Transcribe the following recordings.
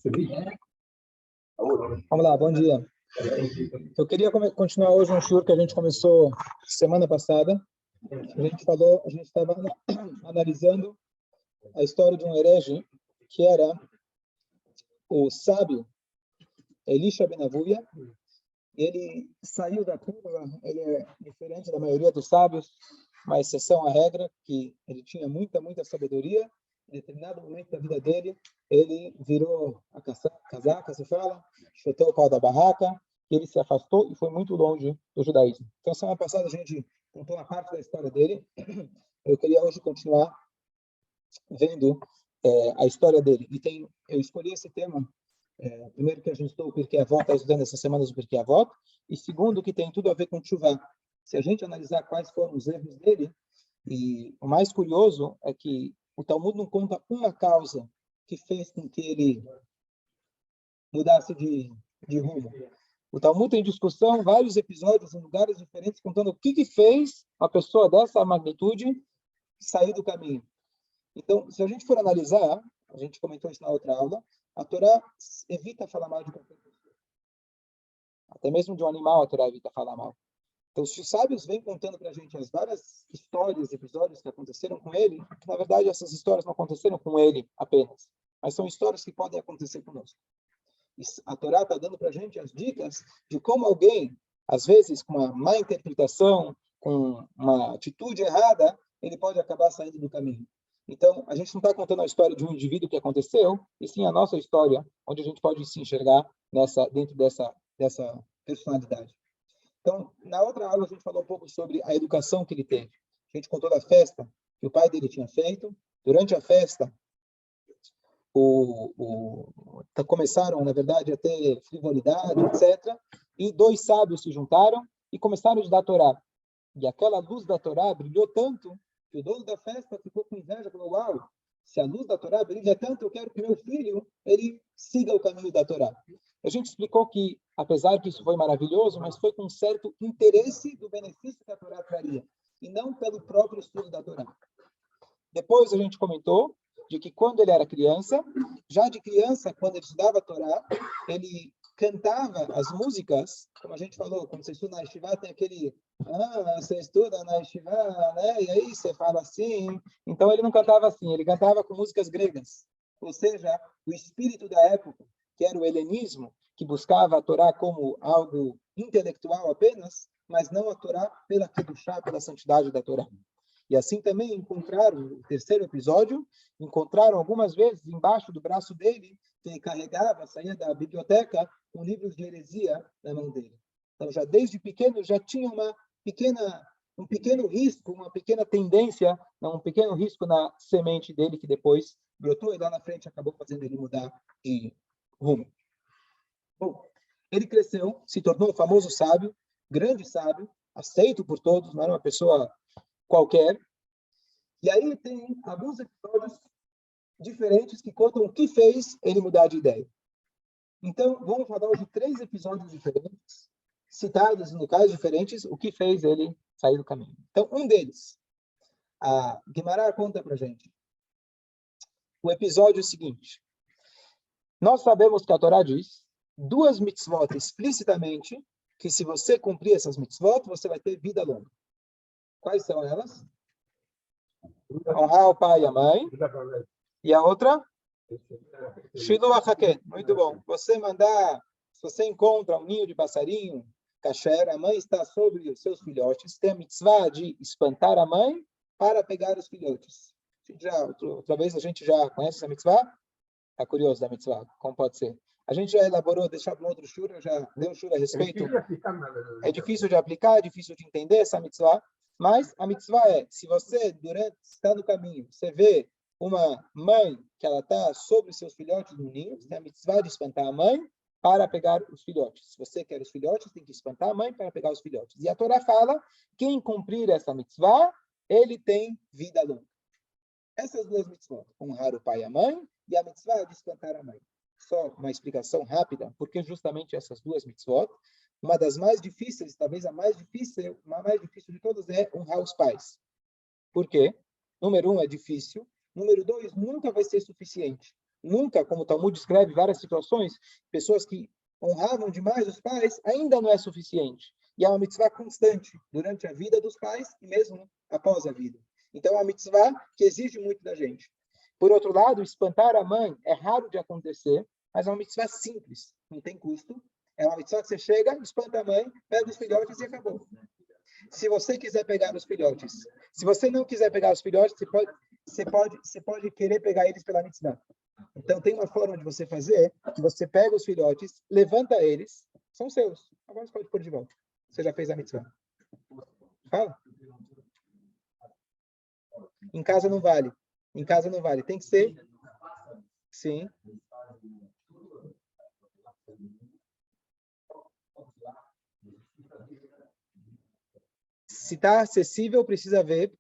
Vamos lá, bom dia. Eu queria continuar hoje um shiur que a gente começou semana passada. A gente estava analisando a história de um herege que era o sábio Elisha Ben Avuia. Ele saiu da curva, ele é diferente da maioria dos sábios, uma exceção à regra, que ele tinha muita sabedoria. Em determinado momento da vida dele, ele virou a casaca, se fala, chutou o pau da barraca, ele se afastou e foi muito longe do judaísmo. Então, semana passada a gente contou uma parte da história dele. Eu queria hoje continuar vendo a história dele. Eu escolhi esse tema, primeiro que a gente estou o Pirkei Avot, está estudando essas semanas o Pirkei Avot, e segundo que tem tudo a ver com Teshuvah. Se a gente analisar quais foram os erros dele, e o mais curioso é que o Talmud não conta uma causa que fez com que ele mudasse de rumo. O Talmud tem discussão, vários episódios em lugares diferentes, contando o que fez uma pessoa dessa magnitude sair do caminho. Então, se a gente for analisar, a gente comentou isso na outra aula, a Torá evita falar mal de qualquer pessoa. Até mesmo de um animal, a Torá evita falar mal. Então, os sábios vêm contando para a gente as várias histórias, episódios que aconteceram com ele, que, na verdade, essas histórias não aconteceram com ele apenas, mas são histórias que podem acontecer conosco. E a Torá está dando para a gente as dicas de como alguém, às vezes, com uma má interpretação, com uma atitude errada, ele pode acabar saindo do caminho. Então, a gente não está contando a história de um indivíduo que aconteceu, e sim a nossa história, onde a gente pode se enxergar dentro dessa personalidade. Então, na outra aula, a gente falou um pouco sobre a educação que ele teve. A gente contou da festa que o pai dele tinha feito. Durante a festa, começaram, na verdade, a ter frivolidade, etc. E dois sábios se juntaram e começaram a estudar a Torá. E aquela luz da Torá brilhou tanto que o dono da festa ficou com inveja, falou, uau, se a luz da Torá brilha tanto, eu quero que meu filho ele siga o caminho da Torá. A gente explicou que, apesar que isso foi maravilhoso, mas foi com um certo interesse do benefício que a Torá traria, e não pelo próprio estudo da Torá. Depois a gente comentou de que quando ele era criança, já de criança, quando ele estudava a Torá, ele cantava as músicas, como a gente falou, quando você estuda na Yeshiva, tem aquele, você estuda na Yeshiva, né? E aí você fala assim. Então ele não cantava assim, ele cantava com músicas gregas. Ou seja, o espírito da época, que era o helenismo, que buscava a Torá como algo intelectual apenas, mas não a Torá pela kedushá, pela santidade da Torá. E assim também encontraram, no terceiro episódio, encontraram algumas vezes embaixo do braço dele, que ele carregava, saía da biblioteca, com livros de heresia na mão dele. Então, já desde pequeno, já tinha um pequeno risco, uma pequena tendência, um pequeno risco na semente dele, que depois brotou e lá na frente acabou fazendo ele mudar de rumo. Bom, ele cresceu, se tornou um famoso sábio, grande sábio, aceito por todos, não era uma pessoa qualquer. E aí tem alguns episódios diferentes que contam o que fez ele mudar de ideia. Então, vamos falar hoje de 3 episódios diferentes, citados em locais diferentes, o que fez ele sair do caminho. Então, um deles, a Guimarães conta pra gente. O episódio é o seguinte. Nós sabemos que a Torá diz 2 mitzvot explicitamente, que se você cumprir essas mitzvot, você vai ter vida longa. Quais são elas? Honrar o pai e a mãe. E a outra? Shiluach haken. Muito bom. Se você encontra um ninho de passarinho, kasher, a mãe está sobre os seus filhotes, tem a mitzvah de espantar a mãe para pegar os filhotes. Outra vez a gente já conhece essa mitzvah? Está curioso da mitzvah? Como pode ser? A gente já elaborou, deixado no outro shura, já deu um shura a respeito. É difícil de aplicar, é difícil de entender essa mitzvah, mas a mitzvah é, se você, está no caminho, você vê uma mãe que ela está sobre seus filhotes no ninho, você tem a mitzvah de espantar a mãe para pegar os filhotes. Se você quer os filhotes, tem que espantar a mãe para pegar os filhotes. E a Torá fala, quem cumprir essa mitzvah, ele tem vida longa. Essas 2 mitzvot, honrar o pai e a mãe, e a mitzvah de espantar a mãe. Só uma explicação rápida, porque justamente essas 2 mitzvot, uma das mais difíceis, talvez a mais difícil de todas é honrar os pais. Por quê? Número 1 é difícil. Número 2, nunca vai ser suficiente. nunca, como o Talmud descreve várias situações, pessoas que honravam demais os pais, ainda não é suficiente. E é uma mitzvah constante durante a vida dos pais e mesmo após a vida. Então, é uma mitzvah que exige muito da gente. Por outro lado, espantar a mãe é raro de acontecer, mas é uma mitzvah simples, não tem custo. É uma mitzvah que você chega, espanta a mãe, pega os filhotes e acabou. Se você quiser pegar os filhotes, se você não quiser pegar os filhotes, você pode querer pegar eles pela mitzvah. Então, tem uma forma de você fazer, que você pega os filhotes, levanta eles, são seus. Agora você pode pôr de volta. Você já fez a mitzvah. Fala. Em casa não vale. Em casa não vale. Tem que ser... Sim. Se está acessível, precisa ver,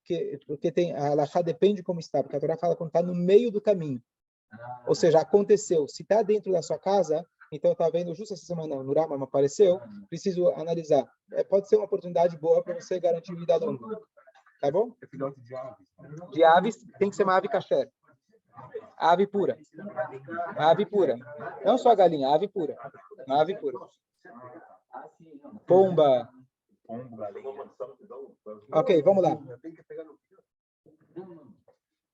porque tem, a halachá depende de como está, porque a Torá fala quando está no meio do caminho. Ou seja, aconteceu. Se está dentro da sua casa, então está vendo justo essa semana, no Rama apareceu, preciso analisar. Pode ser uma oportunidade boa para você garantir vida longa. Tá bom? De aves, tem que ser uma ave kasher. Ave pura. Uma ave pura. Não só a galinha, ave pura. Uma ave pura. Pomba. Ok, vamos lá.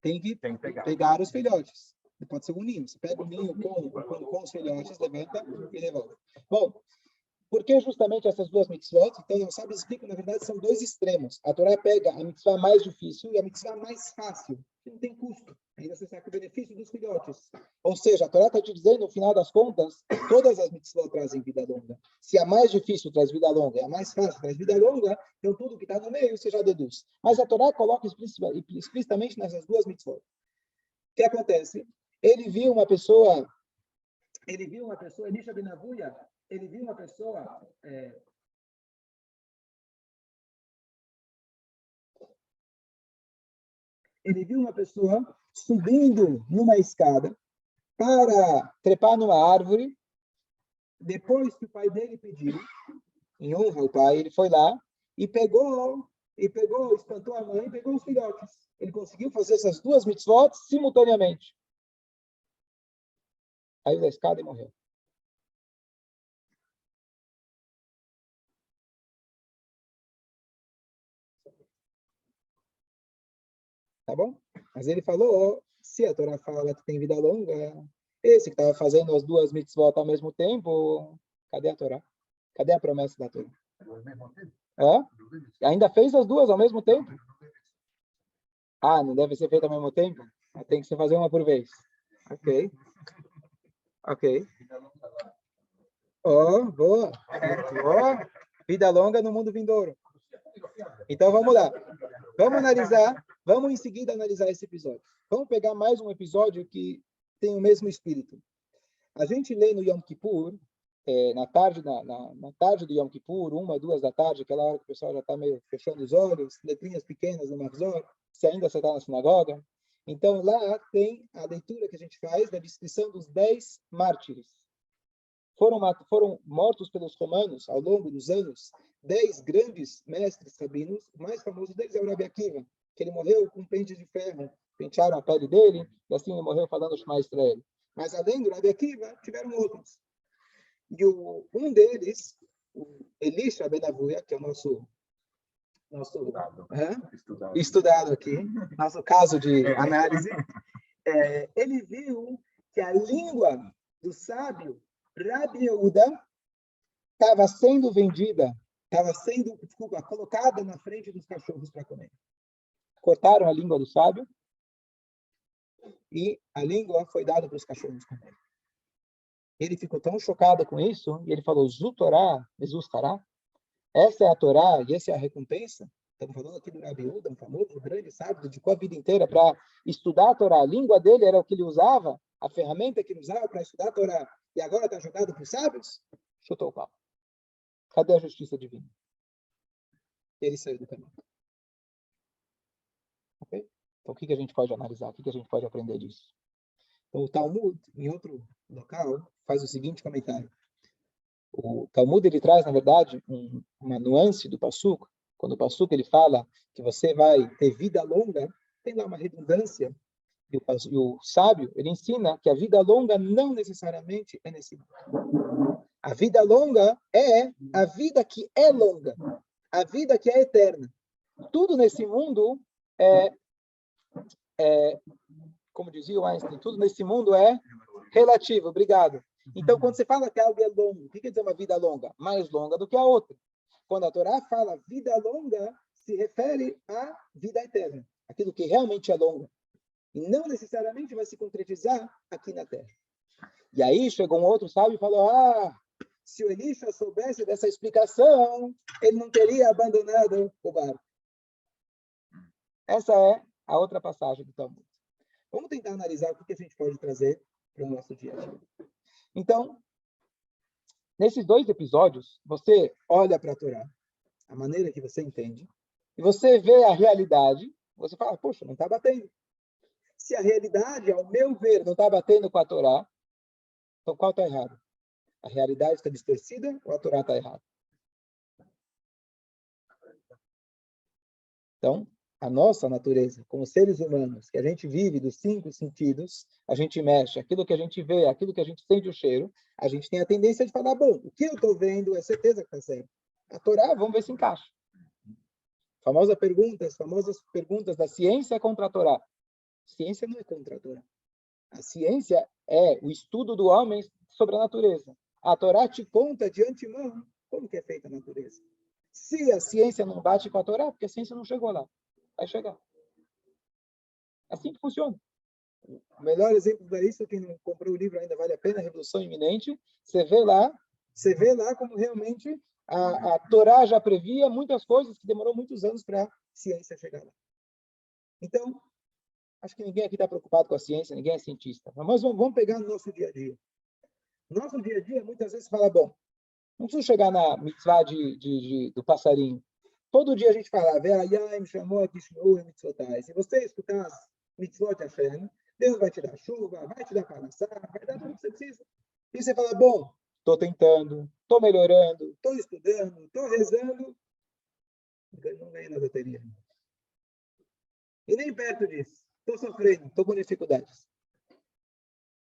Tem que pegar os filhotes. Pode ser um ninho. Você pega o ninho com os filhotes, levanta e devolve. Bom, por que justamente essas duas mitzvot? Então, os sábios explicam, na verdade, são dois extremos. A Torá pega a mitzvah mais difícil e a mitzvah mais fácil, que não tem custo. Ainda você sabe o benefício dos filhotes. Ou seja, a Torá está te dizendo, no final das contas, todas as mitzvot trazem vida longa. Se a mais difícil traz vida longa e a mais fácil traz vida longa, então tudo que está no meio você já deduz. Mas a Torá coloca explicitamente nessas duas mitzvot. O que acontece? Ele viu uma pessoa, Elisha ben Avuya, ele viu uma pessoa subindo numa escada para trepar numa árvore. Depois que o pai dele pediu, em honra ao pai, ele foi lá e espantou a mãe e pegou os filhotes. Ele conseguiu fazer essas duas mitzvot simultaneamente. Caiu da escada e morreu. Tá bom? Mas ele falou, se a Torá fala que tem vida longa, esse que estava fazendo as duas mitzvot ao mesmo tempo, cadê a Torá? Cadê a promessa da Torá? Ainda fez as duas ao mesmo tempo? Ah, não deve ser feito ao mesmo tempo? Tem que se fazer uma por vez. Ok. Boa. Vida longa no mundo vindouro. Então vamos lá. Vamos em seguida analisar esse episódio. Vamos pegar mais um episódio que tem o mesmo espírito. A gente lê no Yom Kippur, na tarde do Yom Kippur, 1, 2 da tarde, aquela hora que o pessoal já está meio fechando os olhos, letrinhas pequenas no Marzor, se ainda você está na sinagoga. Então lá tem a leitura que a gente faz da descrição dos 10 mártires. Foram mortos pelos romanos ao longo dos anos 10 grandes mestres rabinos. O mais famoso deles é o Rabi Akiva, que ele morreu com pentes de ferro, pentearam a pele dele, e assim ele morreu falando Shema Israel. Mas além do Rabi Akiva, tiveram outros. E um deles, o Elisha ben Avuya, que é o nosso estudado aqui, nosso caso de análise, ele viu que a língua do sábio Rabi Yehuda estava sendo colocada na frente dos cachorros para comer. Cortaram a língua do sábio e a língua foi dada para os cachorros comer. Ele ficou tão chocado com isso, e ele falou, Zu Torá, Jesus Tará, essa é a Torá e essa é a recompensa? Estamos falando aqui do Rabi Yehuda, um famoso grande sábio, dedicou a vida inteira para estudar a Torá. A língua dele era o que ele usava, a ferramenta que ele usava para estudar a Torá. E agora está jogado para os sábios? Chutou o pau. Cadê a justiça divina? Ele saiu do caminho. Okay? Então, o que a gente pode analisar? O que a gente pode aprender disso? Então, o Talmud, em outro local, faz o seguinte comentário. O Talmud, ele traz, na verdade, uma nuance do Passuco. Quando o Passuco ele fala que você vai ter vida longa, tem lá uma redundância E o sábio, ele ensina que a vida longa não necessariamente é nesse mundo. A vida longa é a vida que é longa, a vida que é eterna. Tudo nesse mundo como dizia o Einstein, tudo nesse mundo é relativo. Obrigado. Então, quando você fala que algo é longo, o que quer dizer uma vida longa? Mais longa do que a outra. Quando a Torá fala vida longa, se refere à vida eterna, aquilo que realmente é longo. E não necessariamente vai se concretizar aqui na Terra. E aí chegou um outro sábio e falou, se o Elisha soubesse dessa explicação, ele não teria abandonado o barco. Essa é a outra passagem do Talmud. Vamos tentar analisar o que a gente pode trazer para o nosso dia a dia. Então, nesses 2 episódios, você olha para a Torá, a maneira que você entende, e você vê a realidade, você fala, poxa, não está batendo. Se a realidade, ao meu ver, não está batendo com a Torá, então qual está errado? A realidade está distorcida ou a Torá está errada? Então, a nossa natureza, como seres humanos, que a gente vive dos 5 sentidos, a gente mexe, aquilo que a gente vê, aquilo que a gente sente o cheiro, a gente tem a tendência de falar, bom, o que eu estou vendo é certeza que está certo. A Torá, vamos ver se encaixa. Famosas perguntas da ciência contra a Torá. Ciência não é contra a Torá. A ciência é o estudo do homem sobre a natureza. A Torá te conta de antemão como que é feita a natureza. Se a ciência não bate com a Torá, porque a ciência não chegou lá. Vai chegar. Assim que funciona. O melhor exemplo para isso, quem não comprou o livro ainda vale a pena, Revolução Iminente, você vê lá como realmente a Torá já previa muitas coisas que demorou muitos anos para a ciência chegar lá. Então, acho que ninguém aqui está preocupado com a ciência, ninguém é cientista. Mas vamos pegar no nosso dia a dia. No nosso dia a dia, muitas vezes fala, bom, não preciso chegar na mitzvah do passarinho. Todo dia a gente fala, se você escutar as mitzvot de Hashem, Deus vai te dar chuva, vai te dar paraçá, vai dar tudo que você precisa. E você fala, bom, estou tentando, estou melhorando, estou estudando, estou rezando, não ganhei na loteria. E nem perto disso. Estou sofrendo, estou com dificuldades.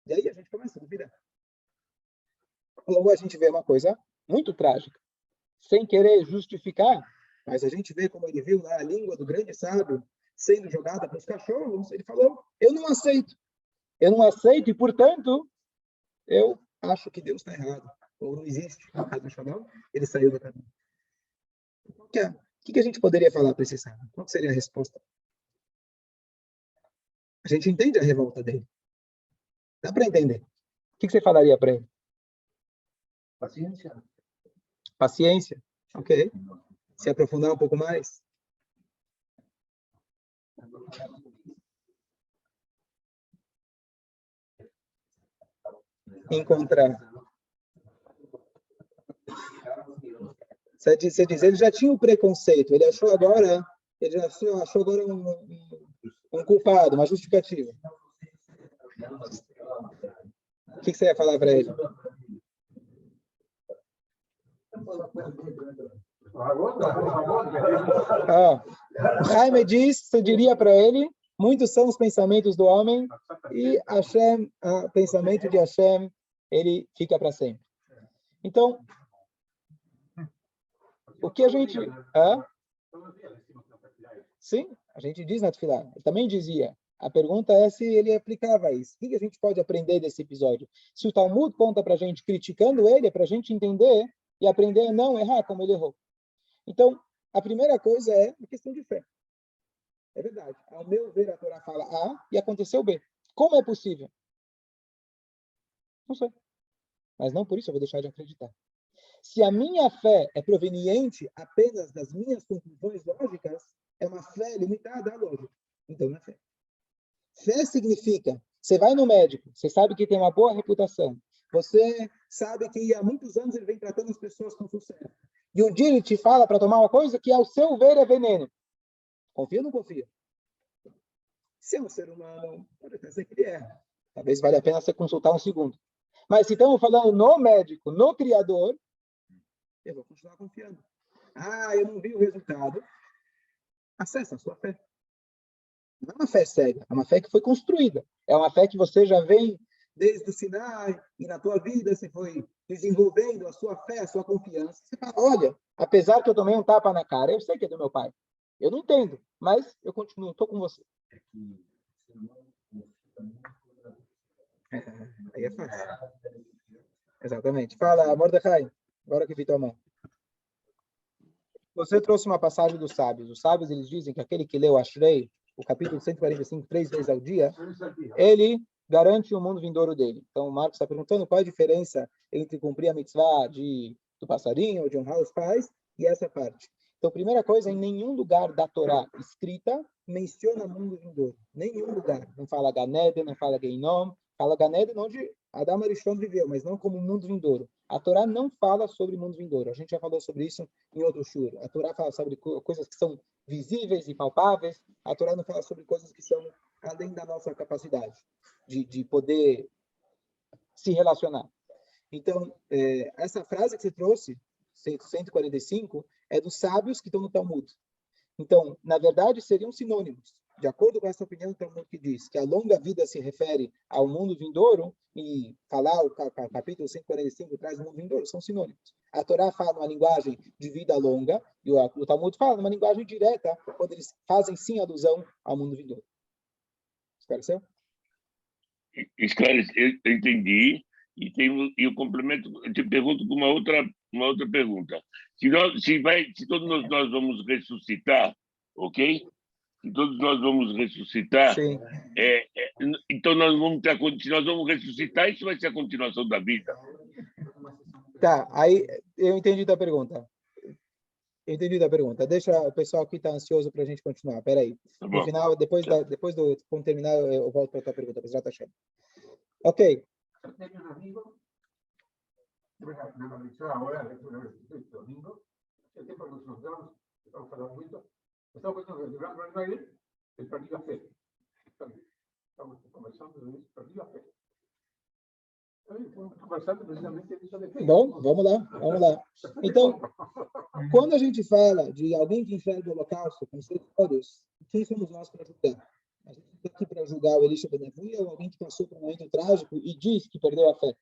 E aí a gente começa a duvidar. Logo a gente vê uma coisa muito trágica. Sem querer justificar, mas a gente vê como ele viu lá a língua do grande sábio sendo jogada para os cachorros. Ele falou, eu não aceito e, portanto, eu acho que Deus está errado, ou não existe. Ele saiu do caminho. O que a gente poderia falar para esse sábio? Qual seria a resposta? A gente entende a revolta dele. Dá para entender. O que você falaria para ele? Paciência. Ok. Se aprofundar um pouco mais. Encontrar. Você diz, ele já tinha um preconceito, ele achou agora um culpado, uma justificativa. O que você ia falar para ele? Jaime diz, você diria para ele, muitos são os pensamentos do homem e Hashem, o pensamento de Hashem, ele fica para sempre. Então, o que a gente... Sim, a gente diz na Tefilá. Ele também dizia. A pergunta é se ele aplicava isso. O que a gente pode aprender desse episódio? Se o Talmud conta para a gente criticando ele, é para a gente entender e aprender a não errar como ele errou. Então, a primeira coisa é a questão de fé. É verdade. Ao meu ver, a Torá fala A e aconteceu B. Como é possível? Não sei. Mas não por isso eu vou deixar de acreditar. Se a minha fé é proveniente apenas das minhas conclusões lógicas, é uma fé limitada à lógica. Então, não é fé. Fé significa, você vai no médico, você sabe que tem uma boa reputação, você sabe que há muitos anos ele vem tratando as pessoas com sucesso. E um dia ele te fala para tomar uma coisa que, ao seu ver, é veneno. Confia ou não confia? Se é um ser humano, pode até ser que ele erra. Talvez valha a pena você consultar um segundo. Mas se estamos falando no médico, no Criador, eu vou continuar confiando. Eu não vi o resultado. Acessa a sua fé. Não é uma fé cega, é uma fé que foi construída. É uma fé que você já vem desde o Sinai e na tua vida você foi desenvolvendo a sua fé, a sua confiança. Você fala, olha, apesar que eu tomei um tapa na cara, eu sei que é do meu pai. Eu não entendo, mas eu continuo, estou com você. Aí é fácil. Exatamente. Fala, Mordecai, agora que vi tua mão. Você trouxe uma passagem dos sábios. Os sábios, eles dizem que aquele que leu Ashrei, o capítulo 145, 3 vezes ao dia, ele garante o mundo vindouro dele. Então, o Marcos está perguntando qual a diferença entre cumprir a mitzvah do passarinho, ou de honrar os pais, e essa parte. Então, primeira coisa, em nenhum lugar da Torá escrita menciona mundo vindouro. Nenhum lugar. Não fala Ganeden, não fala Geinom, fala Ganeden onde Adam Arishon viveu, mas não como mundo vindouro. A Torá não fala sobre mundo vindouro. A gente já falou sobre isso em outro shur. A Torá fala sobre coisas que são visíveis e palpáveis. A Torá não fala sobre coisas que são além da nossa capacidade de poder se relacionar. Então, essa frase que você trouxe, 145, é dos sábios que estão no Talmud. Então, na verdade, seriam sinônimos. De acordo com essa opinião do Talmud que diz que a longa vida se refere ao mundo vindouro, e falar o capítulo 145 traz o mundo vindouro, são sinônimos. A Torá fala uma linguagem de vida longa, e o Talmud fala uma linguagem direta, quando eles fazem sim alusão ao mundo vindouro. Esclareceu? Esclareceu, eu entendi. E eu complemento, eu te pergunto com uma outra pergunta. Se todos nós vamos ressuscitar, ok? Se todos nós vamos ressuscitar, Sim. então nós vamos ressuscitar, isso vai ser a continuação da vida. Tá, aí eu entendi da pergunta. Deixa o pessoal aqui tá ansioso para a gente continuar. Peraí. Tá No bom. final, quando terminar, eu volto para a tua pergunta. Já tá cheio. Ok. Bom, vamos lá. Então, quando a gente fala de alguém que enxerga o holocausto com seus olhos, quem somos nós para julgar? A gente está aqui para julgar o Elisha Ben Avuia ou alguém que passou por um momento trágico e diz que perdeu a fé,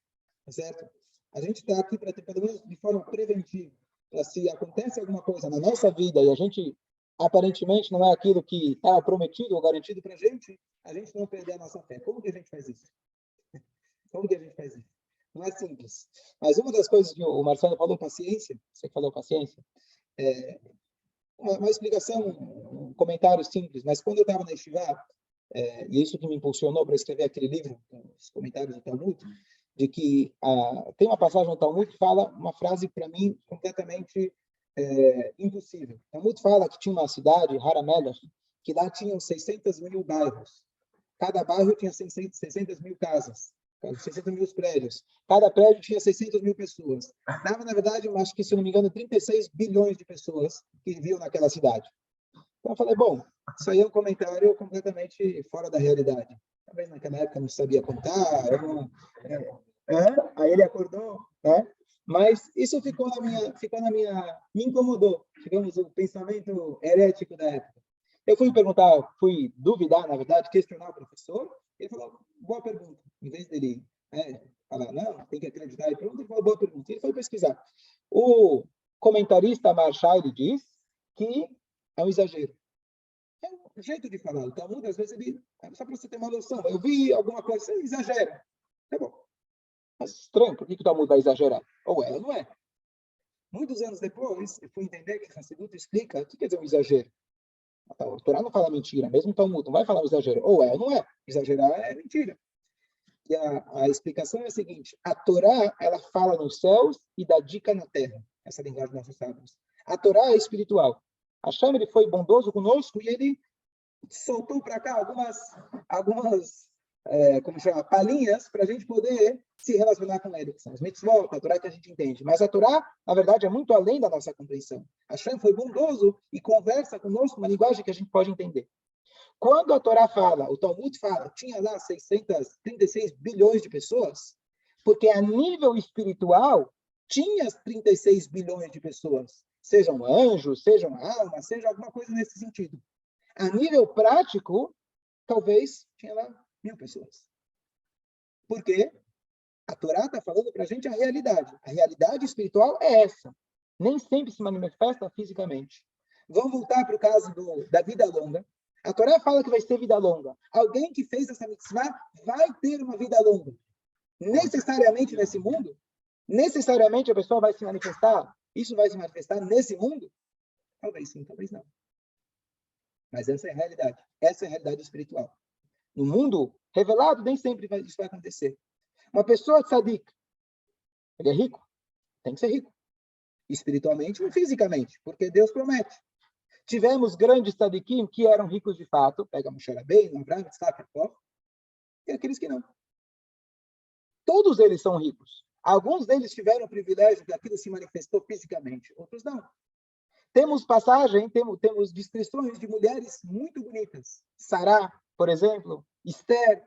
certo? A gente está aqui para ter, pelo menos de forma preventiva, para se acontece alguma coisa na nossa vida e a gente aparentemente não é aquilo que está prometido ou garantido para a gente não perder a nossa fé. Como que a gente faz isso? Não é simples. Mas uma das coisas que o Marcelo falou, paciência, você falou paciência, uma explicação, um comentário simples, mas quando eu estava na Yeshiva, e isso que me impulsionou para escrever aquele livro, os comentários do Talmud, de que tem uma passagem no Talmud que fala uma frase, para mim, completamente impossível. O Talmud fala que tinha uma cidade, Haramelech, que lá tinham 600 mil bairros. Cada bairro tinha 600 mil casas. 600 mil prédios. Cada prédio tinha 600 mil pessoas. Dava, na verdade, eu acho que, se não me engano, 36 bilhões de pessoas que viviam naquela cidade. Então, eu falei, bom, isso aí é um comentário completamente fora da realidade. Talvez naquela época não sabia contar, aí ele acordou, né? Mas isso me incomodou, digamos, o pensamento herético da época. Eu fui duvidar, na verdade, questionar o professor. Ele falou, boa pergunta. Em vez dele falar, não, tem que acreditar, ele falou, boa pergunta. Ele foi pesquisar. O comentarista Marshall, ele diz que é um exagero. É um jeito de falar. O Talmud, às vezes, só para você ter uma noção, eu vi alguma coisa, você exagera. Tá bom. Mas estranho, por que o Talmud vai exagerar? Ou é ou não é? Muitos anos depois, eu fui entender que Hassidut explica o que quer dizer um exagero. A Torá não fala mentira, mesmo o Talmud não vai falar um exagero. Ou é ou não é. Exagerar é mentira. E a explicação é a seguinte: a Torá, ela fala nos céus e dá dica na terra. Essa linguagem dos nossos sábios. A Torá é espiritual. Hashem, ele foi bondoso conosco e ele soltou para cá algumas como chama, palhinhas para a gente poder se relacionar com ele. São os mitzvot, a Torá que a gente entende. Mas a Torá, na verdade, é muito além da nossa compreensão. Hashem foi bondoso e conversa conosco uma linguagem que a gente pode entender. Quando a Torá fala, o Talmud fala, tinha lá 636 bilhões de pessoas, porque a nível espiritual tinha 36 bilhões de pessoas, sejam anjos, sejam almas, seja alguma coisa nesse sentido. A nível prático, talvez tinha lá 1000 pessoas. Por quê? A Torá está falando para a gente a realidade. A realidade espiritual é essa. Nem sempre se manifesta fisicamente. Vamos voltar para o caso da vida longa. A Torá fala que vai ser vida longa. Alguém que fez essa mitzvah vai ter uma vida longa. Necessariamente nesse mundo? Necessariamente a pessoa vai se manifestar? Isso vai se manifestar nesse mundo? Talvez sim, talvez não. Mas essa é a realidade. Essa é a realidade espiritual. No mundo revelado, nem sempre isso vai acontecer. Uma pessoa tzadik, ele é rico? Tem que ser rico. Espiritualmente ou fisicamente, porque Deus promete. Tivemos grandes tzadikim que eram ricos de fato, pega Moshe Rabbeinu, Abraham, Yitzhak, Jacob, e aqueles que não. Todos eles são ricos. Alguns deles tiveram o privilégio que aquilo se manifestou fisicamente, outros não. Temos passagem, temos descrições de mulheres muito bonitas. Sará, por exemplo, Esther.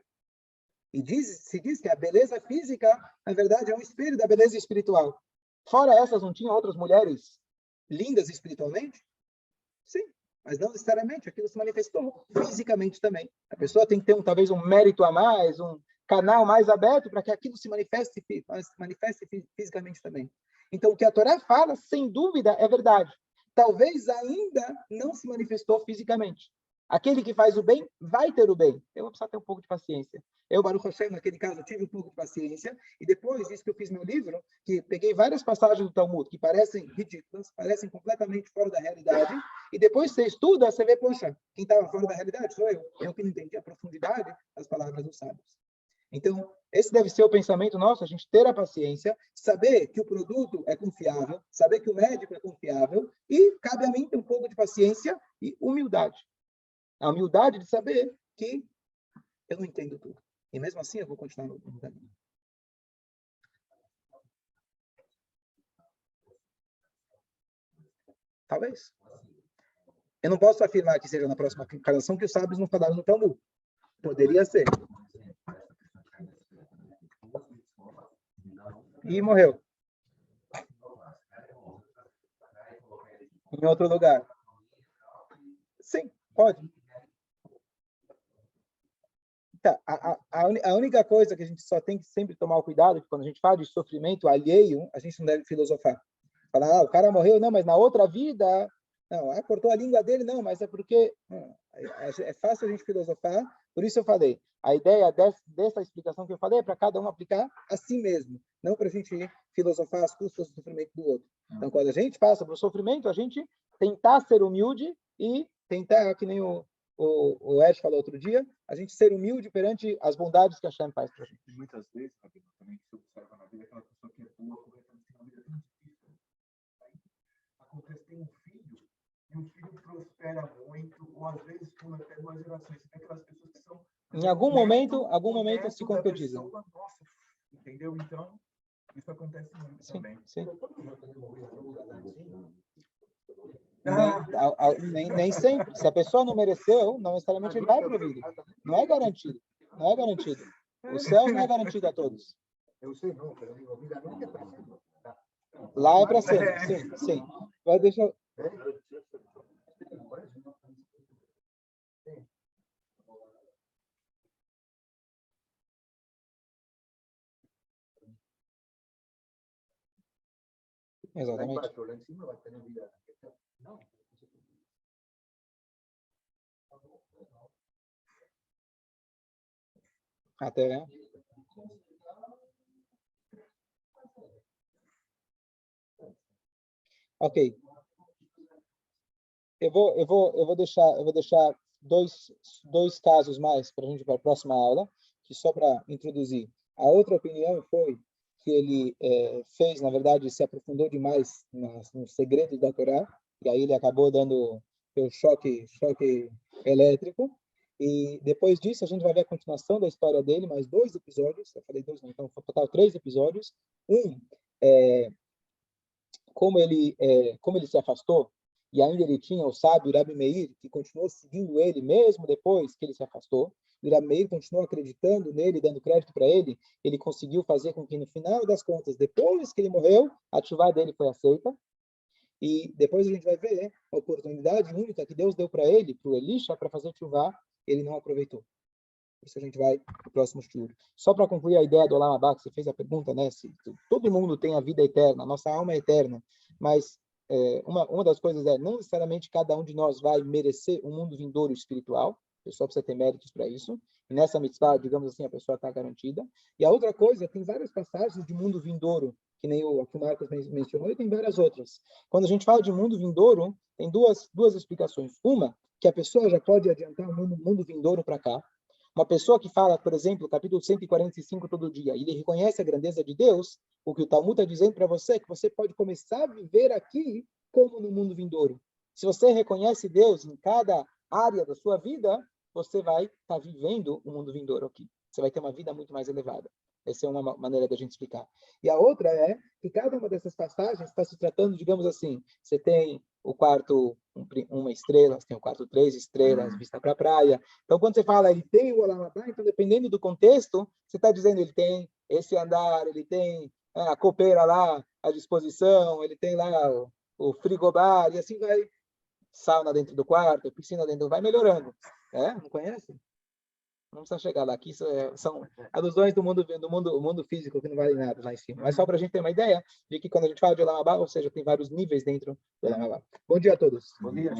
E se diz que a beleza física, na verdade, é um espelho da beleza espiritual. Fora essas, não tinha outras mulheres lindas espiritualmente? Sim, mas não necessariamente. Aquilo se manifestou fisicamente também. A pessoa tem que ter talvez um mérito a mais, um canal mais aberto para que aquilo se manifeste fisicamente também. Então, o que a Torá fala, sem dúvida, é verdade. Talvez ainda não se manifestou fisicamente. Aquele que faz o bem, vai ter o bem. Eu vou precisar ter um pouco de paciência. Eu, Baruch Hashem, naquele caso, tive um pouco de paciência. E depois disso que eu fiz meu livro, que peguei várias passagens do Talmud que parecem ridículas, parecem completamente fora da realidade. E depois você estuda, você vê, poxa, quem estava fora da realidade sou eu. Eu que não entendi a profundidade das palavras dos sábios. Então, esse deve ser o pensamento nosso, a gente ter a paciência, saber que o produto é confiável, saber que o médico é confiável, e cabe a mim ter um pouco de paciência e humildade. A humildade de saber que eu não entendo tudo. E mesmo assim eu vou continuar no caminho. Talvez. Eu não posso afirmar que seja na próxima encarnação que os sábios não falaram no Talmud. Poderia ser. E morreu. Em outro lugar. Sim, pode. Tá, a única coisa que a gente só tem que sempre tomar o cuidado é que quando a gente fala de sofrimento alheio, a gente não deve filosofar. Falar, o cara morreu, não, mas na outra vida, não, cortou a língua dele, não, mas é porque é fácil a gente filosofar, por isso eu falei, a ideia dessa explicação que eu falei é para cada um aplicar a si mesmo, não para a gente filosofar as custas do sofrimento do outro. Então, quando a gente passa por sofrimento, a gente tentar ser humilde e tentar, que nem o Ed falou outro dia, a gente ser humilde perante as bondades que a Hashem faz para a gente. Muitas vezes, também se observa na vida, aquela pessoa que é boa, corretamente na vida, é tão difícil. Acontece, tem um filho, e o filho prospera muito, ou às vezes pula até 2 gerações. Tem aquelas pessoas que são... Em algum momento se concretiza. Nossa, entendeu? Então, isso acontece muito também. Sim. Nem sempre. Se a pessoa não mereceu, não necessariamente ele vai para o vida. Não é garantido. Não é garantido. O céu não é garantido a todos. Eu sei, não, pero digo, vida nunca é para sempre. Lá é para sempre, sim, sim. Mas deixa eu... Exatamente. Até. Ok. Eu vou deixar dois casos mais para a gente ir para a próxima aula, que só para introduzir. A outra opinião foi que ele fez, na verdade, se aprofundou demais nos segredos da Torá, e aí ele acabou dando o choque elétrico. E depois disso a gente vai ver a continuação da história dele, mais 2 episódios. Eu falei 2, então foi total 3 episódios. Como ele se afastou, e ainda ele tinha o sábio Rabi Meir, que continuou seguindo ele mesmo depois que ele se afastou. E o Rabi Meir continuou acreditando nele, dando crédito para ele. Ele conseguiu fazer com que, no final das contas, depois que ele morreu, a tchuvá dele foi aceita. E depois a gente vai ver a oportunidade única que Deus deu para ele, para o Elisha, para fazer tchuvá ele não aproveitou. Isso a gente vai no próximo estudo. Só para concluir a ideia do Olam Haba, que você fez a pergunta, né? Se todo mundo tem a vida eterna, a nossa alma é eterna, mas uma das coisas é, não necessariamente cada um de nós vai merecer um mundo vindouro espiritual, a pessoa precisa ter méritos para isso, e nessa mitzvah, digamos assim, a pessoa está garantida. E a outra coisa, tem várias passagens de mundo vindouro, que nem o Marcos mencionou, e tem várias outras. Quando a gente fala de mundo vindouro, tem duas explicações. Uma, que a pessoa já pode adiantar o mundo vindouro para cá. Uma pessoa que fala, por exemplo, capítulo 145 todo dia, e ele reconhece a grandeza de Deus, o que o Talmud está dizendo para você é que você pode começar a viver aqui como no mundo vindouro. Se você reconhece Deus em cada área da sua vida, você vai estar vivendo o mundo vindouro aqui. Você vai ter uma vida muito mais elevada. Essa é uma maneira da gente explicar. E a outra é que cada uma dessas passagens está se tratando, digamos assim, você tem o quarto, uma estrela, você tem o quarto 3 estrelas, vista para a praia. Então, quando você fala, ele tem o Olam Haba, então, dependendo do contexto, você está dizendo, ele tem esse andar, ele tem a copeira lá à disposição, ele tem lá o frigobar, e assim vai. Sauna dentro do quarto, piscina dentro, vai melhorando. Não conhece? Não precisa chegar lá. Aqui são alusões do mundo físico que não vale nada lá em cima. Mas só para a gente ter uma ideia de que quando a gente fala de Olam Haba, ou seja, tem vários níveis dentro do Olam Haba. Bom dia a todos. Bom dia.